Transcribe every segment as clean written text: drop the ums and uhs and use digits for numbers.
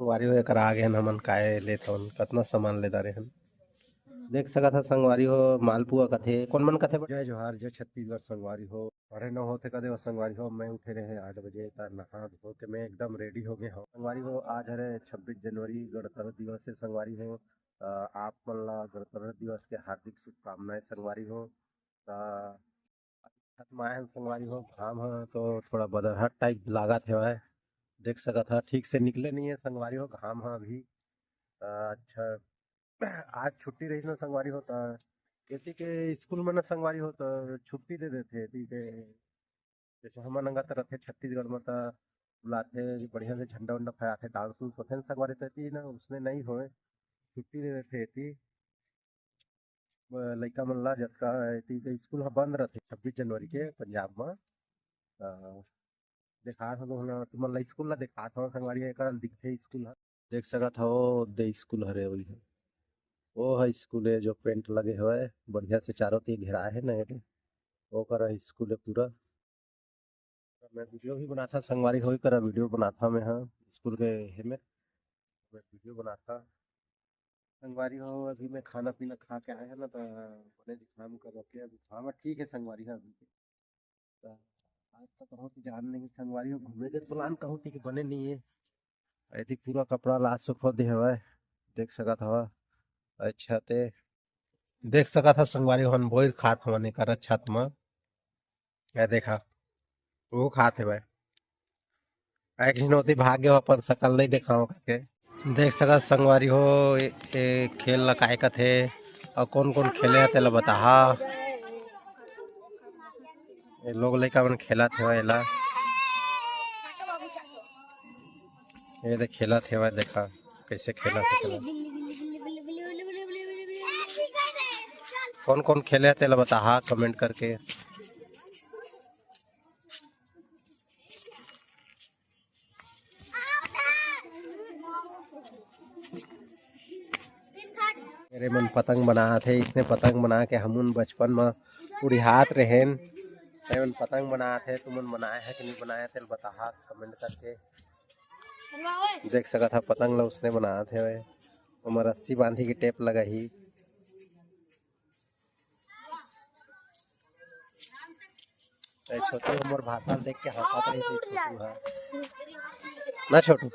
संगवारी हो एकर आगे हन हमन काय लेत हन कतना सामान ले दारे हन देख सकत ह संगवारी हो मालपुआ कथे कौन मन कथे जय जोहार जय छत्तीसगढ़ संगवारी हो अरे न होते कदे वो संगवारी हो मैं उठे रहे 8 बजे तार नहा धो के मैं एकदम रेडी हो गए हूँ संगवारी हो आज हरे 26 जनवरी गणतंत्र दिवस है संगवारी हो आप मन ला गणतंत्र दिवस के हार्दिक शुभकामनाएं संगवारी हो छत में आए संगवारी हो घाम है तो थोड़ा बदरहट टाइप लागत है देख सकत है ठीक से निकले नहीं है संगवारी हो घाम है अभी अच्छा आज छुट्टी रही ना संगवारी हो तो एती के स्कूल में ना संगवारी हो तो छुट्टी दे देते एती के जैसे हमन अंगा रहते छत्तीसगढ़ में तो बुलाते बढ़िया से झंडा उंडा फहराते डांस उन्स होते हैं संगवारी तो एती ना उसने नहीं होए छुट्टी दे देते एती लइका मन ला जतका एती के स्कूल ह बंद रहते 26 जनवरी के पंजाब में दिखात हो तुमन ला स्कूल ला दिखात हो संगवारी एकर दिखथे स्कूल ह देख सकत हो दे स्कूल हरे वही है वो है स्कूल है जो पेंट लगे हुए है बढ़िया से चारों तीर घेरा है ना ये वो कर स्कूल है पूरा मैं वीडियो भी बनाता संगवारी हो कर वीडियो बनाता मैं हाँ स्कूल के है में मैं वीडियो बनाता संगवारी हो अभी मैं खाना पीना खा के आया है ना तो बने दिखाम कर रखे अभी खाना ठीक है संगवारी है अभी तो आज तक कहूँ कि जान नहीं संगवारी हो घूमे के प्लान कहूँ कि बने नहीं है ऐसी पूरा कपड़ा ला सुखो दे हवा देख सकत हवा अच्छा ते देख सका था संगवारी हम बोर खात हमन कर छत में क्या देखा वो खाते भाई एक हिनोती भाग्य अपन सकल नहीं देखा करके देख सका संगवारी हो ये खेल ला काय कथे और कौन कौन खेले हैं तेला बता ये लोग लइका मन खेला थे एला ये देख खेला थे देखा कैसे खेला थे खेला कौन कौन खेले हैं तेला बता कमेंट करके मेरे मन पतंग बना थे इसने पतंग बना के हम बचपन में उड़िहात रहेन मन पतंग बना थे तुमन बनाए है कि नहीं बनाया थे बता कमेंट करके देख सका था पतंग ला उसने बनाया थे वह रस्सी बांधी की टेप लगा ही छोटू हमार भाषा देख के हंसात रही थी छोटू है ना छोटू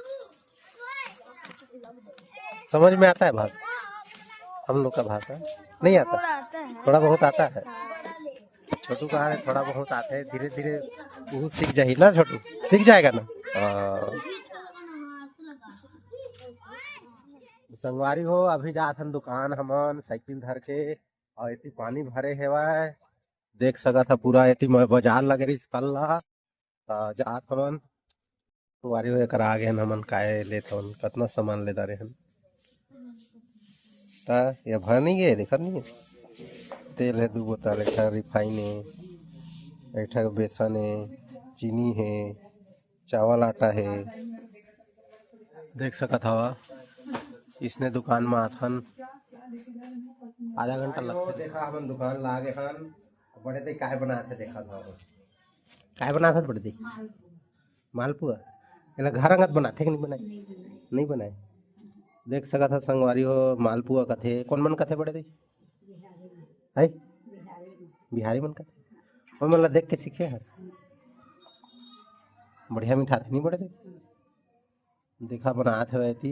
समझ में आता है भाषा हम लोग का भाषा नहीं आता थोड़ा बहुत आता है छोटू कहा है थोड़ा बहुत आते है धीरे धीरे वो सीख जाए ना छोटू सीख जाएगा ना संगवारी हो अभी जात हन दुकान हमन साइकिल धर के और इतनी पानी भरे हेवा है देख सका था पूरा इतनी बाजार लगे रही कल जात हमन संगवारी हो एकर आगे हन हमन काय लेत हन कतना सामान ले दारे हन ता ये भर नहीं गए देखत नहीं है तेल है 2 बोतल एक रिफाइन है एक बेसन है चीनी है चावल आटा है देख सकत हवा इसने दुकान में आथन आधा घंटा लगता देखा हम दुकान ला गए हन बड़े ते काय बनाते देखा था काय बनाता बड़े ते मालपुआ एला घर अंगत बनाते कि नहीं बनाए नहीं बनाए देख सका था संगवारी हो मालपुआ कथे कौन मन कथे बड़े थे है बिहारी मन कथे और मतलब देख के सीखे है बढ़िया मीठा थे नहीं बड़े थे देखा बनाते हुए थी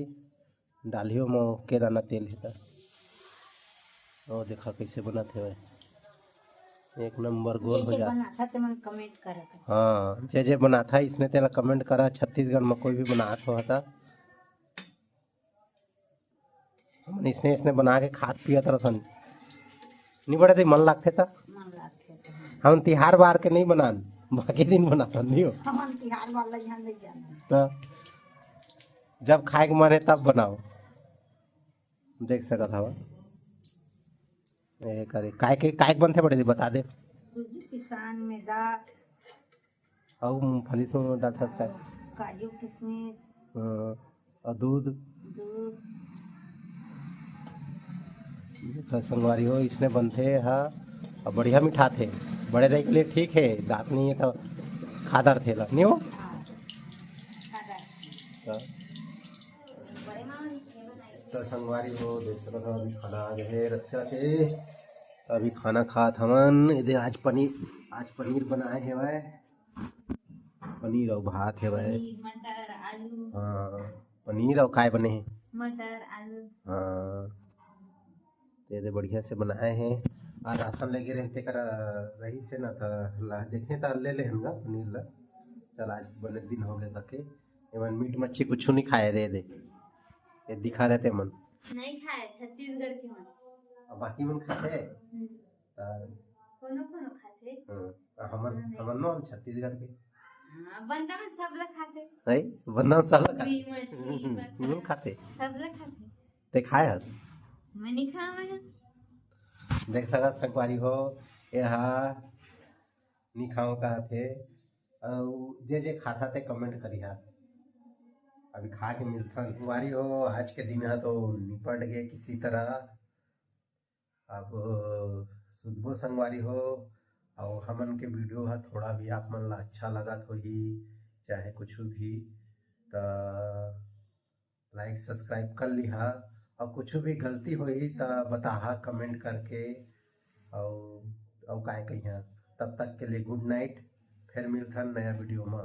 डालियों में के दाना तेल है और देखा कैसे बनाते हुए एक नंबर गोल हो जाता हाँ जे जे बना था इसने तेरा कमेंट करा छत्तीसगढ़ में कोई भी बनात हो था इसने बना के खाद पिया तरह सन नहीं बड़े थे मन लगते था हम तिहार बार के नहीं बनान बाकी दिन बनाता नहीं हो जब खाए के मन है तब बनाओ देख सका था करे काय बनते बड़े बता दे किसान में दाल और मूंगफली से डाल सकता है काजू किशमिश और दूध संगवारी हो इसने बनते है और बढ़िया मीठा थे बड़े रहे के लिए ठीक है दांत नहीं है तो खादर थे नहीं हो तो संगवारी हो देख सकत हो अभी खाना आ गए है रक्षा के। तो अभी खाना खात हमन इधर आज पनीर बनाए है वह पनीर और भात है वह। पनीर मटर आलू। हाँ पनीर और काय बने हैं। मटर आलू। हाँ तो ये बढ़िया से बनाए हैं। और राशन लेके रहते कर रही से ना था ला देखे तो ले हंगा पनीर ला। चल आज बने दिन हो गए बाकी एमन मीट मच्छी कुछ नहीं खाए दे ये दिखा देते मन नहीं खाए छत्तीसगढ़ के मन। और बाकी मन खाते कोनो कोनो खाते। हमन नो हम छत्तीसगढ़ के बंदा में सब लोग खाते। नहीं बंदा सब मछली बकरा खाते सब लोग खाते। ते खाए हस मैं नहीं खा मैं। देख सकत संगवारी हो यहा नहीं खाओ का थे और जे खाता ते कमेंट करिहा। अभी खा के मिलता वारी हो आज के दिन तो निपट गए किसी तरह। अब सुधबो संगवारी हो और हमन के वीडियो है थोड़ा भी आप मन ला अच्छा लगा तो ही चाहे कुछ भी तो लाइक सब्सक्राइब कर लिहा और कुछ भी गलती होई तो बताहा कमेंट करके और काय कहिया। तब तक के लिए गुड नाइट फिर मिलता नया वीडियो में।